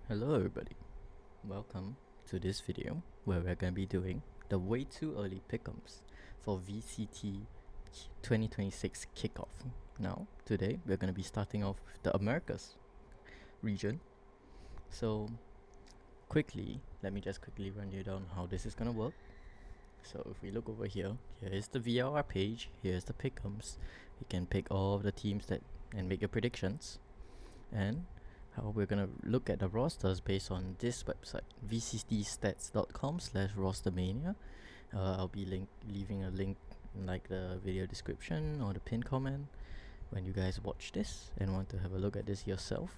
Hello everybody, welcome to this video where we're going to be doing the way too early pick'ems for VCT 2026 Kickoff. Now, today we're going to be starting off with the Americas region. So, let me just quickly run you down how this is going to work. So if we look over here, here is the VLR page, here's the pick'ems. You can pick all of the teams and make your predictions. And how we're gonna look at the rosters based on this website, vctstats.com/rostermania. I'll be leaving a link in like the video description or the pinned comment when you guys watch this and want to have a look at this yourself.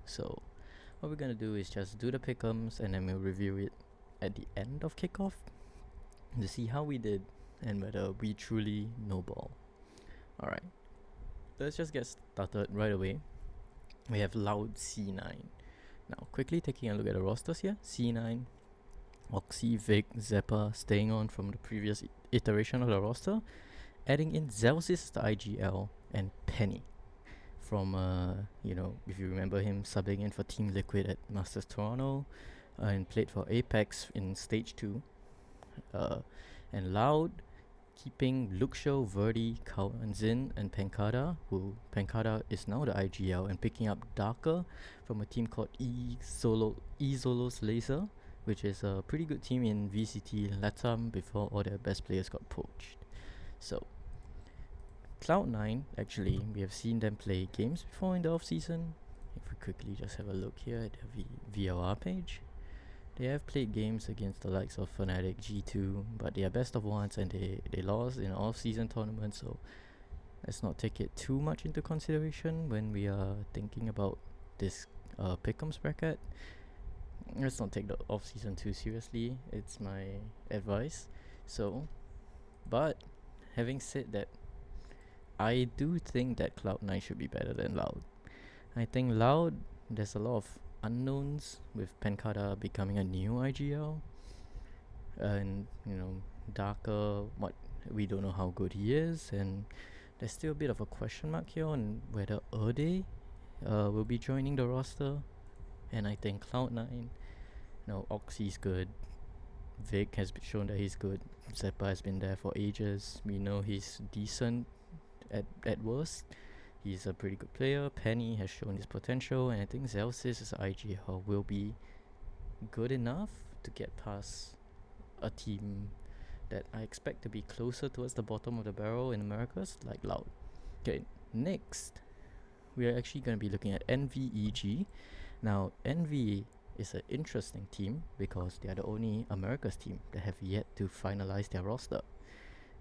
So what we're gonna do is just do the pick'ems and then we'll review it at the end of kickoff to see how we did and whether we truly know ball. Alright, let's just get started right away. We have Loud C9. Now, quickly taking a look at the rosters here. C9, Oxy, Vic, Zeppa, staying on from the previous iteration of the roster. Adding in Zelsis, the IGL, and Penny. From, if you remember him subbing in for Team Liquid at Masters Toronto and played for Apex in Stage 2. And Loud, keeping Luxio, Verdi, Zin, and Pancada, who Pancada is now the IGL, and picking up Darker from a team called Zolos Laser, which is a pretty good team in VCT Latam before all their best players got poached. So, Cloud9, actually, we have seen them play games before in the off-season. If we quickly just have a look here at the VLR page. They have played games against the likes of Fnatic, G2, but they are best of ones and they lost in an off-season tournament, so let's not take it too much into consideration when we are thinking about this pick'ems bracket. Let's not take the off-season too seriously, it's my advice. So, but having said that, I do think that Cloud9 should be better than Loud. I think Loud, there's a lot of unknowns with Pancada becoming a new IGL, and Darker, we don't know how good he is, and there's still a bit of a question mark here on whether Erde will be joining the roster. And I think Cloud9, Oxy's good, Vic has shown that he's good, Zeppa has been there for ages, we know he's decent at worst. He's a pretty good player. Penny has shown his potential, and I think Zelsis as IGL will be good enough to get past a team that I expect to be closer towards the bottom of the barrel in Americas, like Loud. Okay, next, we are actually going to be looking at NVEG. Now, NV is an interesting team because they are the only Americas team that have yet to finalize their roster.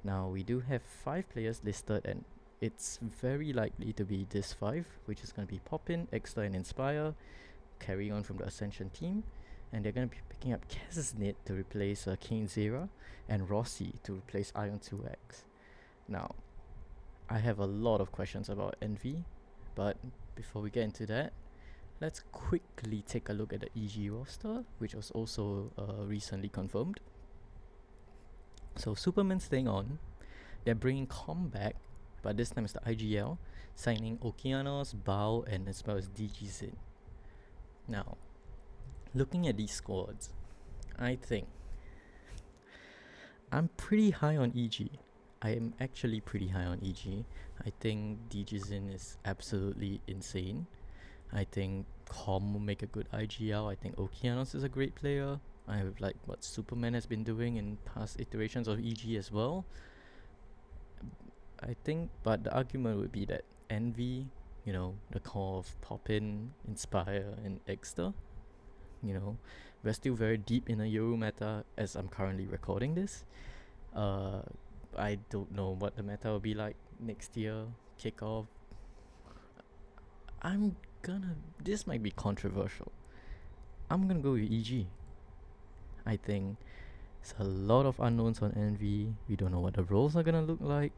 Now, we do have 5 players listed, and it's very likely to be this 5, which is going to be Poppin, Extra, and Inspire, carrying on from the Ascension team. And they're going to be picking up Kazaznit to replace King Zera, and Rossi to replace Ion 2X. Now, I have a lot of questions about NV, but before we get into that, let's quickly take a look at the EG roster, which was also recently confirmed. So Superman's staying on. They're bringing Com back, but this time it's the IGL, signing Okeanos, Bao, and as well as DGZin. Now, looking at these squads, I think I'm pretty high on EG. I am actually pretty high on EG. I think DGZin is absolutely insane. I think Com will make a good IGL. I think Okeanos is a great player. I like what Superman has been doing in past iterations of EG as well. I think, but the argument would be that Envy, the core of Poppin, Inspire, and Extra, we're still very deep in a Yoru meta as I'm currently recording this. I don't know what the meta will be like next year, Kickoff. This might be controversial. I'm gonna go with EG. I think there's a lot of unknowns on Envy. We don't know what the roles are gonna look like.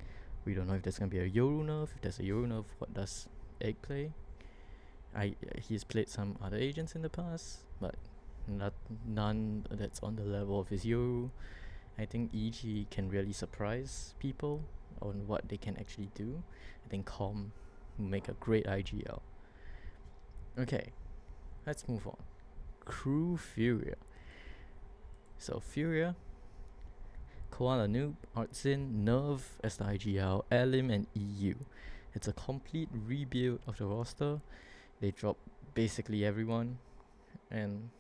We don't know if there's gonna be a Yoru nerf. If there's a Yoru nerf, what does Egg play? He's played some other agents in the past, but none that's on the level of his Yoru. I think EG can really surprise people on what they can actually do. I think Com will make a great IGL. Okay, let's move on. Crew Furia. So Furia, Koala Noob, Artzin, Nerve as the IGL, Elim and EU. It's a complete rebuild of the roster. They dropped basically everyone, and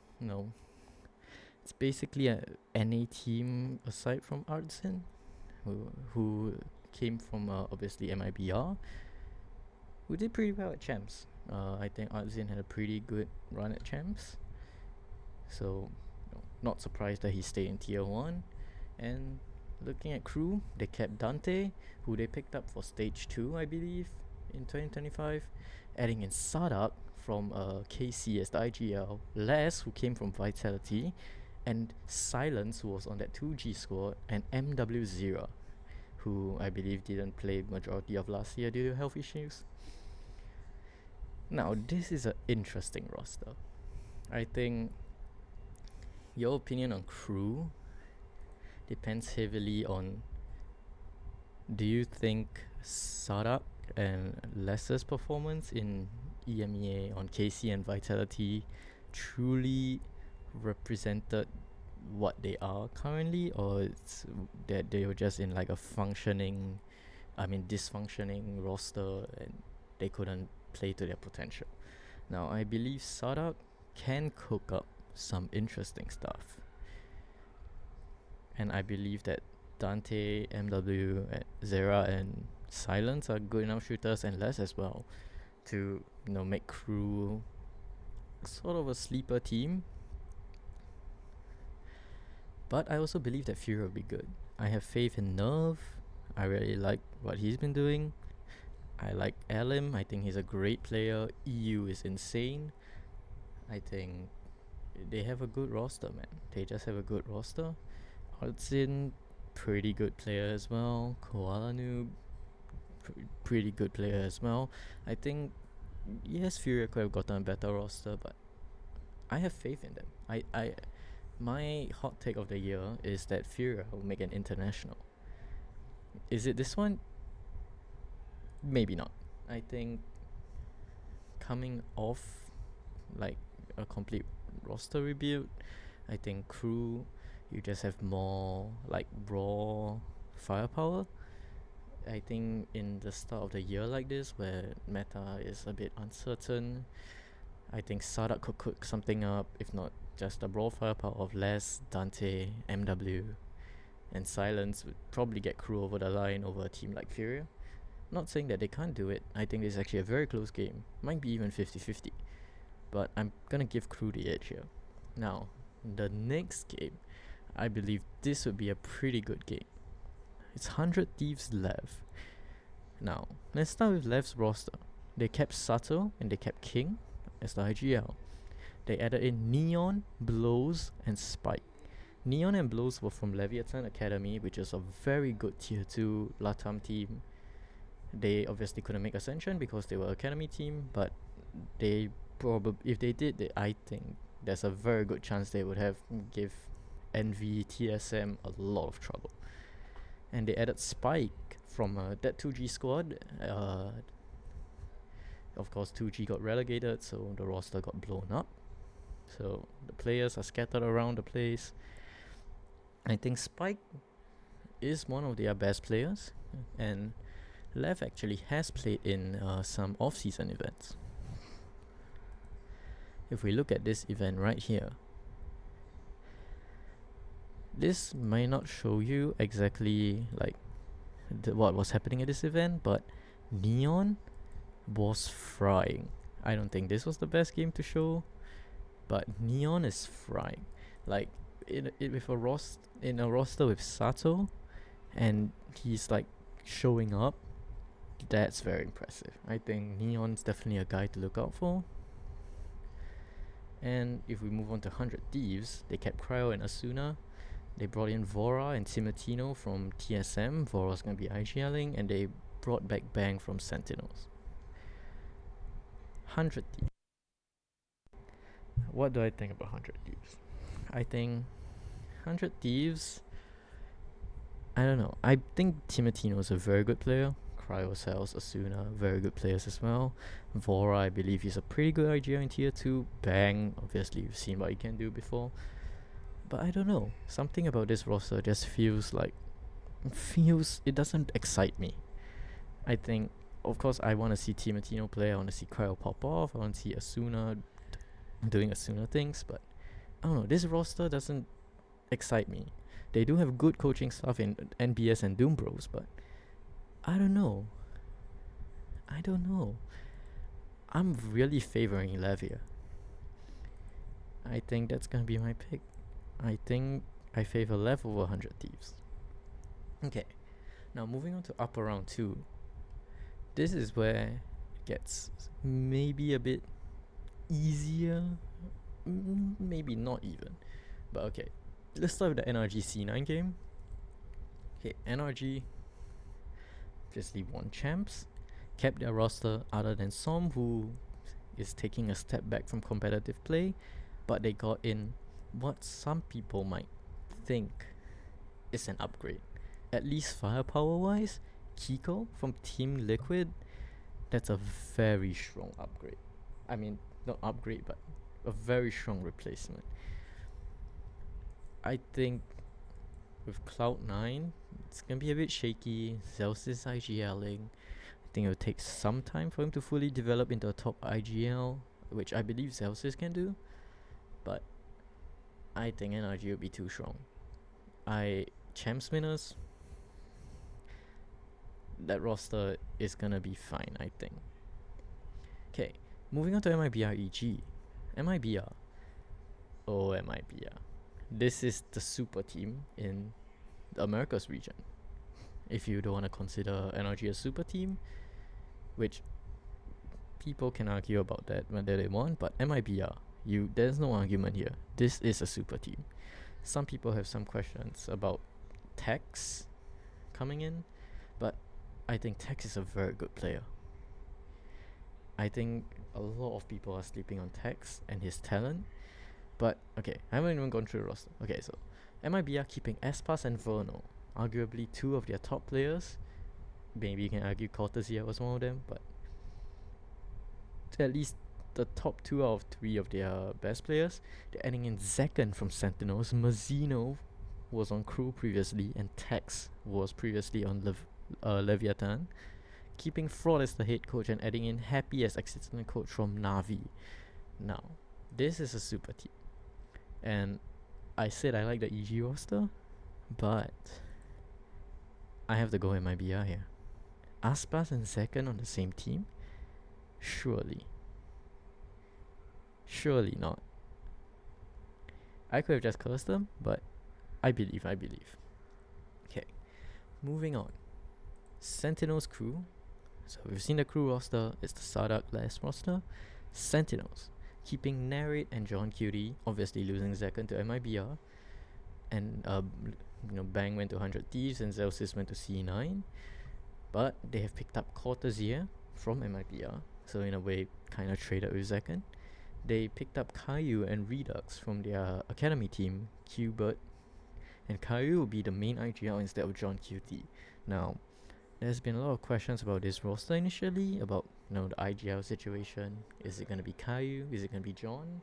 it's basically a NA team aside from Artzin, who came from obviously MIBR, who did pretty well at Champs. I think Artzin had a pretty good run at Champs, so not surprised that he stayed in Tier 1. And looking at Crew, they kept Dante, who they picked up for Stage 2, I believe, in 2025, adding in Sadak from KC as the IGL, Les, who came from Vitality, and Silence, who was on that 2G squad, and MW0, who I believe didn't play majority of last year due to health issues. Now, this is an interesting roster. I think your opinion on Crew depends heavily on, do you think Sadak and Les's performance in EMEA on KC and Vitality truly represented what they are currently, or it's that they were just in like a dysfunctioning roster and they couldn't play to their potential? Now, I believe Sadak can cook up some interesting stuff, and I believe that Dante, MW, Zera and Silence are good enough shooters, and Les as well, to make Crew sort of a sleeper team. But I also believe that Furia will be good. I have faith in Nerve. I really like what he's been doing. I like Elim. I think he's a great player. EU is insane. I think they have a good roster, man. They just have a good roster. Artzin, pretty good player as well. Koala Noob, pretty good player as well. I think, yes, Furia could have gotten a better roster, but I have faith in them. My hot take of the year is that Furia will make an international. Is it this one? Maybe not. I think coming off like a complete roster rebuild, I think Crew, you just have more like raw firepower. I think in the start of the year like this, where meta is a bit uncertain, I think Sadak could cook something up, if not just the raw firepower of Les, Dante, MW, and Silence would probably get Crew over the line over a team like Furia. Not saying that they can't do it. I think this is actually a very close game. Might be even 50-50. But I'm gonna give Crew the edge here. Now, the next game, I believe this would be a pretty good game. It's 100 Thieves Lev. Now, let's start with Lev's roster. They kept Sato and they kept King as the IGL. They added in Neon, Blows, and Spike. Neon and Blows were from Leviatán Academy, which is a very good tier 2 Latam team. They obviously couldn't make Ascension because they were Academy team, but they if they did, I think there's a very good chance they would have give NV TSM a lot of trouble. And they added Spike from that 2G squad. Of course, 2G got relegated, so the roster got blown up. So the players are scattered around the place. I think Spike is one of their best players, and Lev actually has played in some off-season events. If we look at this event right here, this might not show you exactly like what was happening at this event, but Neon was frying. I don't think this was the best game to show, but Neon is frying. Like in a roster with Sato, and he's like showing up. That's very impressive. I think Neon's definitely a guy to look out for. And if we move on to 100 Thieves, they kept Cryo and Asuna. They brought in Vora and Timatino from TSM. Vora's going to be IGLing, and they brought back Bang from Sentinels. 100 Thieves. What do I think about 100 Thieves? I think 100 Thieves, I don't know. I think Timatino is a very good player. Cryo Cells, Asuna, very good players as well. Vora, I believe he's a pretty good IGL in tier 2. Bang, obviously you've seen what he can do before. But I don't know, something about this roster just it doesn't excite me. I think, of course, I want to see Timatino play, I want to see Cryo pop off, I want to see Asuna doing Asuna things, but I don't know, this roster doesn't excite me. They do have good coaching staff in NBS and Doom Bros, but I don't know. I'm really favoring Levia. I think that's gonna be my pick. I think I favor Lev over 100 Thieves. Okay, now moving on to upper round 2. This is where it gets maybe a bit easier. Maybe not even. But okay, let's start with the NRG C9 game. Okay, NRG obviously won champs, kept their roster other than Som, who is taking a step back from competitive play, but they got in what some people might think is an upgrade. At least firepower wise, Kiko from Team Liquid, that's a very strong upgrade. I mean, not upgrade, but a very strong replacement. I think with Cloud9, it's gonna be a bit shaky. Zeus is IGLing. I think it will take some time for him to fully develop into a top IGL, which I believe Zeus can do. But I think NRG will be too strong. Champs winners, that roster is gonna be fine, I think. Okay, moving on to MIBR EG. MIBR. Oh, MIBR. This is the super team in the Americas region. If you don't want to consider NRG a super team, which people can argue about that whether they want, but MIBR, there's no argument here. This is a super team. Some people have some questions about Tex coming in, but I think Tex is a very good player. I think a lot of people are sleeping on Tex and his talent. But okay, I haven't even gone through the roster. Okay, so MIBR keeping Espas and Verno, arguably two of their top players. Maybe you can argue Cortesia was one of them, but at least the top 2 out of 3 of their best players. They're adding in Zekken from Sentinels. Mazzino was on crew previously, and Tex was previously on Leviatán. Keeping Fraud as the head coach and adding in Happy as assistant coach from Navi. Now, this is a super team. And I said I like the EG roster, but I have to go in my BR here. Aspas and Zekken on the same team? Surely not. I could have just cursed them, but I believe. Okay, moving on. Sentinels crew. So we've seen the crew roster. It's the Sardak last roster. Sentinels keeping Narrate and John Cutie, obviously losing Zekken to MIBR, and Bang went to 100 Thieves and Zelsis went to C9, but they have picked up Cortesia from MIBR, so in a way kind of traded with Zekken. They picked up Caillou and Redux from their academy team, Qbert, and Caillou will be the main IGL instead of John Cutie. Now, there's been a lot of questions about this roster initially, about the IGL situation. Is it going to be Caillou? Is it going to be John?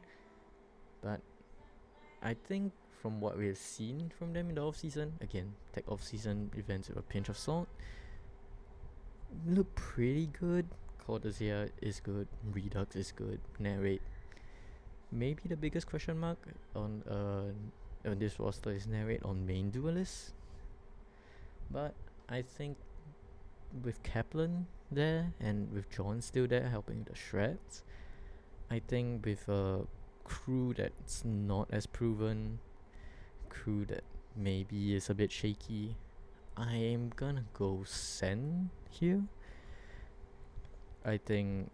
But I think from what we've seen from them in the off-season, again, take off-season events with a pinch of salt, look pretty good. Cortesia is good, Redux is good, Narrate. Maybe the biggest question mark on this roster is Narrate on main duelists. But I think with Kaplan there and with John still there helping the shreds, I think with a crew that's not as proven, crew that maybe is a bit shaky, I am gonna go Sen here. I think,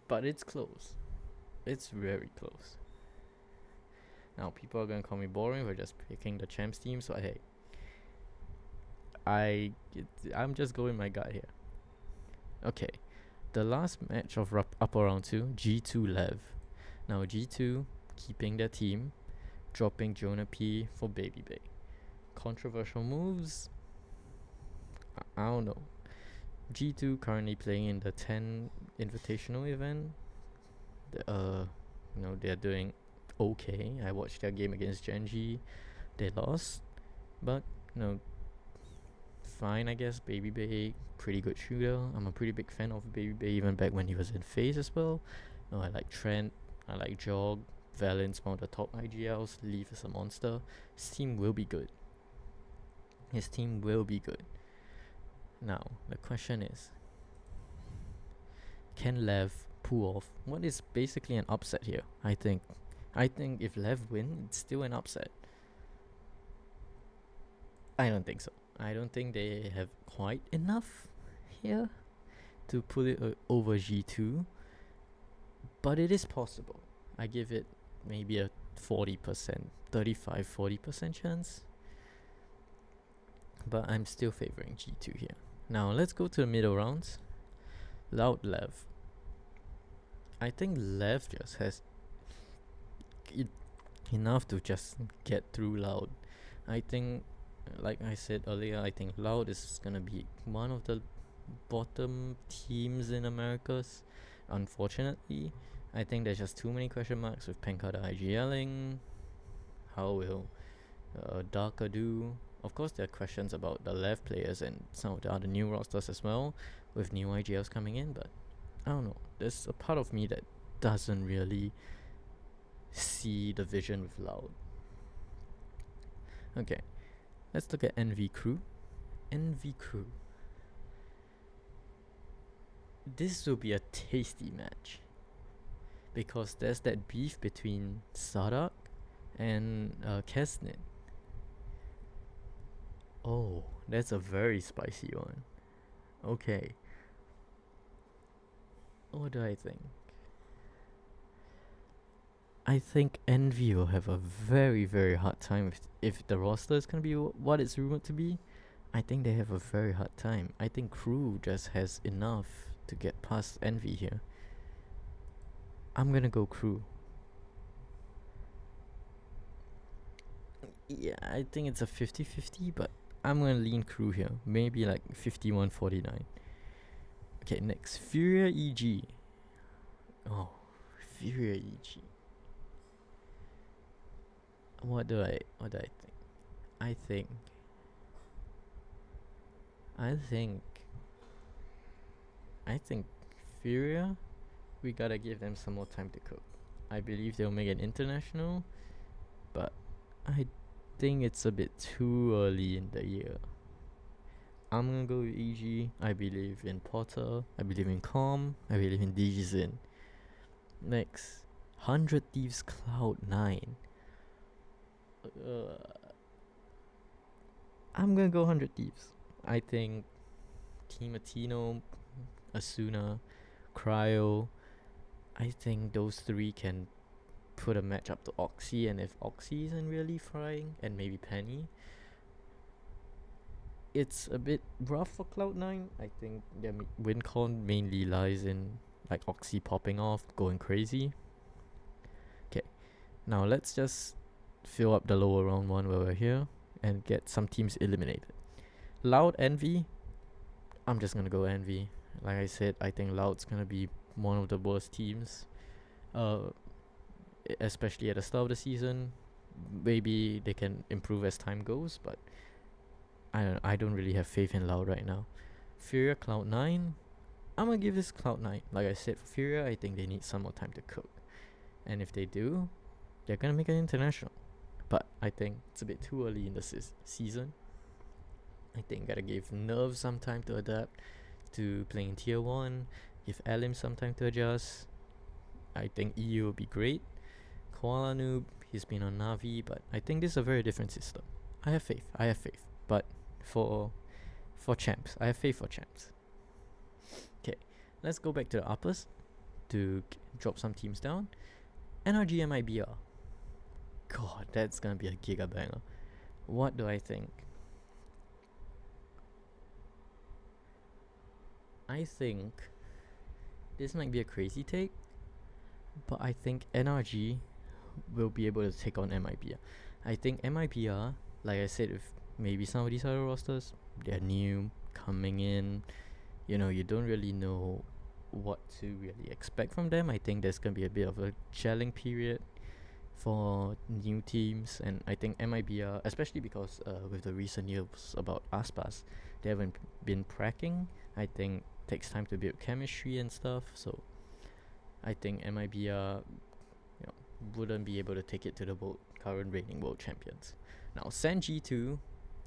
but it's close. It's very close. Now people are gonna call me boring for just picking the champs team, so hey, I'm just going my gut here. Okay, the last match of upper round 2, G2 Lev. Now G2 keeping their team, dropping Jonah P for Baby Bay. Controversial moves. I don't know. G2 currently playing in the 10 invitational event. They're doing okay. I watched their game against Genji. They lost, but fine, I guess. Baby Bay, pretty good shooter. I'm a pretty big fan of Baby Bay, even back when he was in FaZe as well. I like Trent, I like Jog, Valence, one of the top IGLs. Leaf is a monster. His team will be good. Now, the question is, can Lev pull off what is basically an upset here? I think if Lev win, it's still an upset. I don't think so. I don't think they have quite enough here to pull it over G2, but it is possible. I give it maybe a 40%, 35-40% chance, but I'm still favoring G2 here. Now let's go to the middle rounds. Loud Lev. I think Lev just has enough to just get through Loud. I think, like I said earlier, I think Loud is gonna be one of the bottom teams in Americas. Unfortunately, I think there's just too many question marks with Penkata IGLing. How will Darker do? Of course, there are questions about the left players and some of the other new rosters as well, with new IGLs coming in, but I don't know. There's a part of me that doesn't really see the vision with Loud. Okay, let's look at NV Crew. This will be a tasty match, because there's that beef between Sadak and Kesnit. Oh, that's a very spicy one. Okay. What do I think? I think Envy will have a very, very hard time if the roster is going to be what it's rumored to be. I think they have a very hard time. I think Crew just has enough to get past Envy here. I'm going to go Crew. Yeah, I think it's a 50-50, but I'm going to lean Crew here. Maybe like 51-49. Okay, next. Furia EG. Oh, Furia EG. What do I think? I think Furia, we gotta give them some more time to cook. I believe they'll make an international, but I think it's a bit too early in the year. I'm gonna go with EG. I believe in Potter. I believe in Calm. I believe in DGZin. Next, 100 Thieves Cloud9. I'm gonna go 100 Thieves. I think Team Atino, Asuna, Cryo, I think those three can put a match up to Oxy, and if Oxy isn't really frying, and maybe Penny, it's a bit rough for Cloud9. I think their win con mainly lies in like Oxy popping off, going crazy. Okay, now let's just fill up the lower round one while we're here and get some teams eliminated. Loud Envy, I'm just gonna go Envy. Like I said, I think Loud's gonna be one of the worst teams, especially at the start of the season. Maybe they can improve as time goes, but I don't really have faith in Loud right now. Furia Cloud9, I'm gonna give this Cloud9. Like I said, for Furia, I think they need some more time to cook, and if they do, they're gonna make an international. But I think it's a bit too early in the season. I think gotta give Nerve some time to adapt to playing tier 1. Give Alim some time to adjust. I think EU will be great. Koala Noob, he's been on Navi, but I think this is a very different system. I have faith. But for champs, I have faith for champs. Okay, let's go back to the uppers to drop some teams down. NRG MIBR. God, that's gonna be a giga banger. What do I think? I think this might be a crazy take, but I think NRG will be able to take on MIBR. I think MIBR, like I said, with maybe some of these other rosters, they're new, coming in. You don't really know what to really expect from them. I think there's gonna be a bit of a gelling period for new teams, and I think MIBR, especially because with the recent news about Aspas, they haven't been cracking. I think takes time to build chemistry and stuff. So I think MIBR, wouldn't be able to take it to the current reigning world champions. Now Sen G2,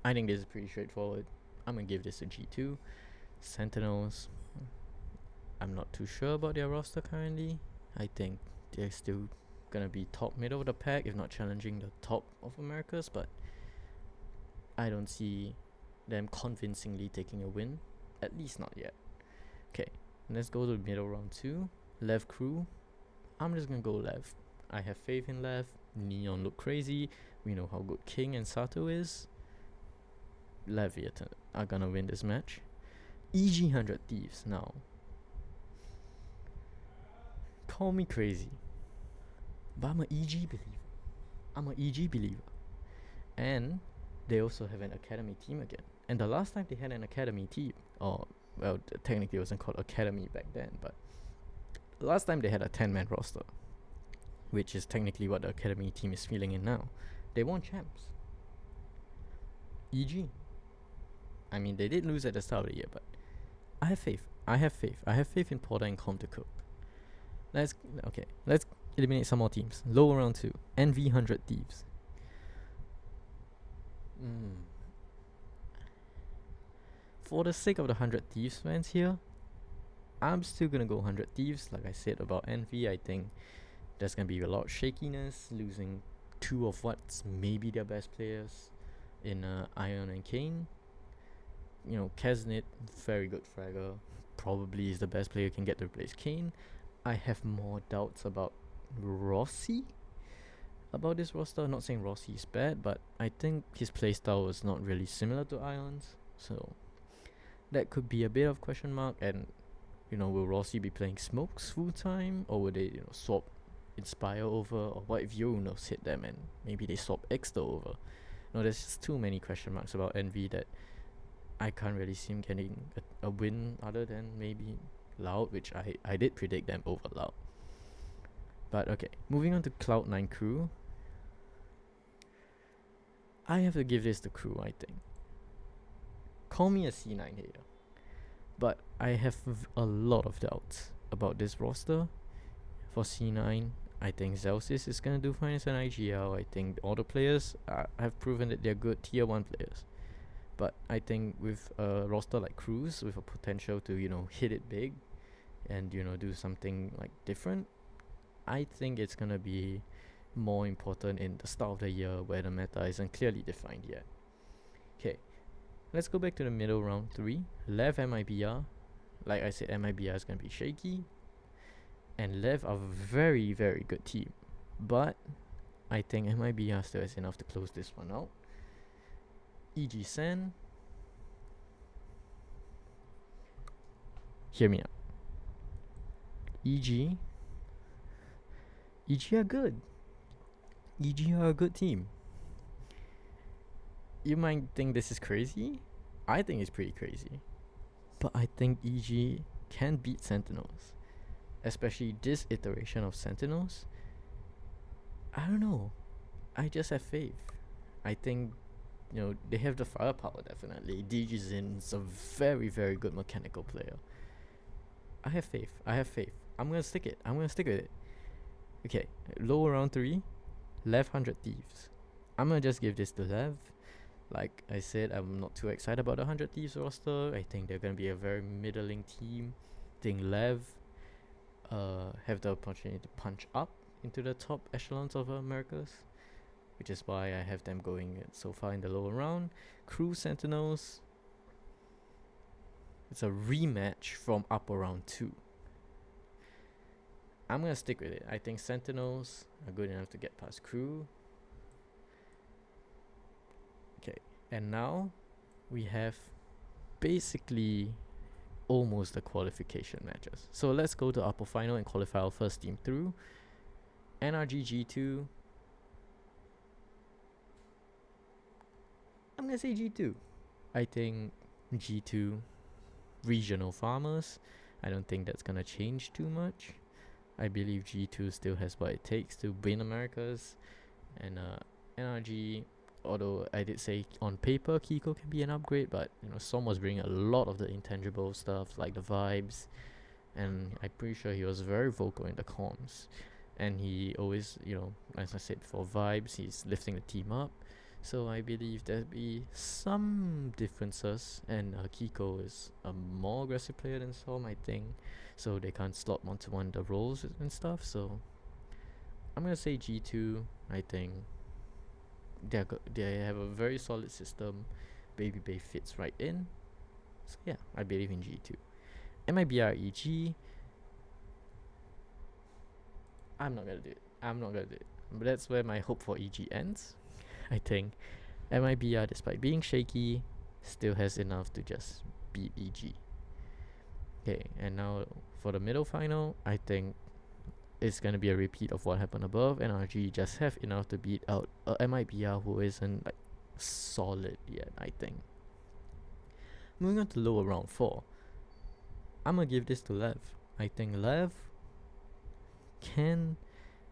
I think this is pretty straightforward. I'm gonna give this to G2. Sentinels, I'm not too sure about their roster currently. I think they're still gonna be top middle of the pack, if not challenging the top of Americas, but I don't see them convincingly taking a win, at least not yet. Okay, let's go to middle round 2. Lev crew, I'm just gonna go Lev. I have faith in Lev. Neon look crazy. We know how good King and Sato is. Leviatán are gonna win this match. EG 100 Thieves now. Call me crazy, but I'm an EG believer. And they also have an academy team again. And the last time they had an academy team, technically it wasn't called academy back then, but last time they had a 10-man roster, which is technically what the academy team is feeling in now. They won champs. EG. I mean, they did lose at the start of the year, but I have faith. I have faith in Porter and Com to cook. Let's eliminate some more teams. Lower round 2. NV 100 Thieves. For the sake of the 100 Thieves fans here, I'm still gonna go 100 Thieves. Like I said about NV, I think there's gonna be a lot of shakiness, losing 2 of what's maybe their best players in Ion and Kane. Kaznit, very good fragger, probably is the best player who can get to replace Kane. I have more doubts about Rossi, about this roster. Not saying Rossi is bad, but I think his playstyle is not really similar to Ion's, so that could be a bit of question mark. And will Rossi be playing Smokes full time, or will they swap Inspire over, or what if Unos hit them and maybe they swap Exter over? There's just too many question marks about NV that I can't really see him getting a win other than maybe Loud, which I did predict them over Loud. But okay, moving on to Cloud9 crew. I have to give this to crew, I think. Call me a C9 hater, but I have a lot of doubts about this roster. For C9, I think Zelsis is going to do fine as an IGL. I think all the players have proven that they're good tier 1 players. But I think with a roster like Cruz, with a potential to, hit it big and, do something like different, I think it's going to be more important in the start of the year where the meta isn't clearly defined yet. Okay, let's go back to the middle round 3. Lev MIBR. Like I said, MIBR is going to be shaky. And Lev are a very, very good team. But I think MIBR still has enough to close this one out. EG Sen. Hear me out. EG are good. EG are a good team. You might think this is crazy. I think it's pretty crazy. But I think EG can beat Sentinels. Especially this iteration of Sentinels. I don't know. I just have faith. I think they have the firepower, definitely. DG Zin's a very, very good mechanical player. I have faith. I'm gonna stick with it. Okay, lower round 3, Lev 100 Thieves. I'm gonna just give this to Lev. Like I said, I'm not too excited about the 100 Thieves roster. I think they're gonna be a very middling team. I think Lev have the opportunity to punch up into the top echelons of Americas, which is why I have them going so far in the lower round. Crew Sentinels, it's a rematch from upper round 2. I'm gonna stick with it. I think Sentinels are good enough to get past Crew. Okay, and now we have basically almost the qualification matches. So let's go to upper final and qualify our first team through. NRG G2. I'm gonna say G2. I think G2 regional farmers. I don't think that's gonna change too much. I believe G2 still has what it takes to win Americas, and NRG. Although I did say on paper Kiko can be an upgrade, but Som was bringing a lot of the intangible stuff like the vibes, and I'm pretty sure he was very vocal in the comms, and he always, as I said before, vibes. He's lifting the team up, so I believe there'll be some differences, and Kiko is a more aggressive player than Som, I think, so they can't slot one-to-one the roles and stuff. So I'm gonna say G2. I think they have a very solid system. Baby Bay fits right in. So yeah, I believe in G2. MIBR EG. I'm not gonna do it. But that's where my hope for EG ends. I think MIBR, despite being shaky, still has enough to just beat EG. Okay, and now for the middle final, I think it's gonna be a repeat of what happened above. NRG just have enough to beat out MIBR, who isn't like solid yet, I think. Moving on to lower round 4, I'm gonna give this to Lev. I think Lev can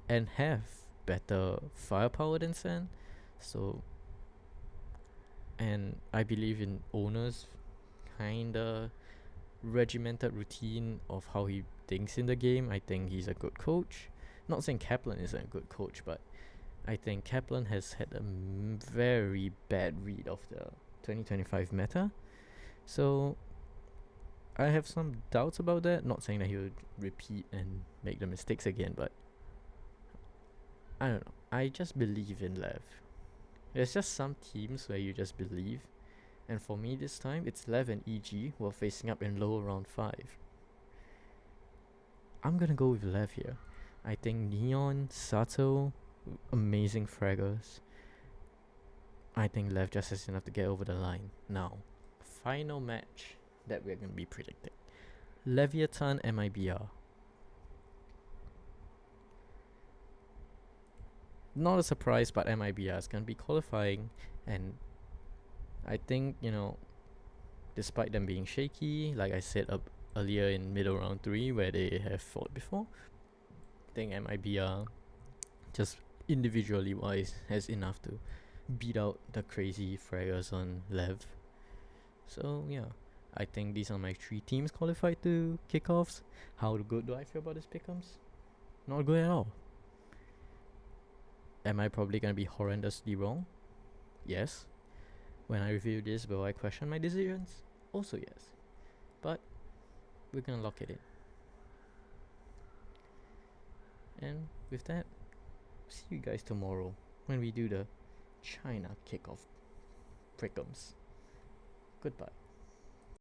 and have better firepower than Sen. So, and I believe in Owner's kinda regimented routine of how he thinks in the game. I think he's a good coach. Not saying Kaplan isn't a good coach, but I think Kaplan has had a very bad read of the 2025 meta. So I have some doubts about that. Not saying that he would repeat and make the mistakes again, but I don't know. I just believe in Lev. There's just some teams where you just believe. And for me this time, it's Lev and EG who are facing up in lower round 5. I'm gonna go with Lev here. I think Neon, Sato, amazing fraggers. I think Lev just has enough to get over the line. Now, final match that we're gonna be predicting. Leviatán MIBR. Not a surprise, but MIBR is gonna be qualifying, and I think, despite them being shaky, like I said earlier in middle round 3 where they have fought before, I think MIBR, just individually wise, has enough to beat out the crazy fraggers on Lev. So yeah, I think these are my 3 teams qualified to kickoffs. How good do I feel about this pick'ems? Not good at all. Am I probably gonna be horrendously wrong? Yes. When I review this, will I question my decisions? Also yes. But we're gonna lock it in. And with that, see you guys tomorrow when we do the China kickoff pick'ems. Goodbye.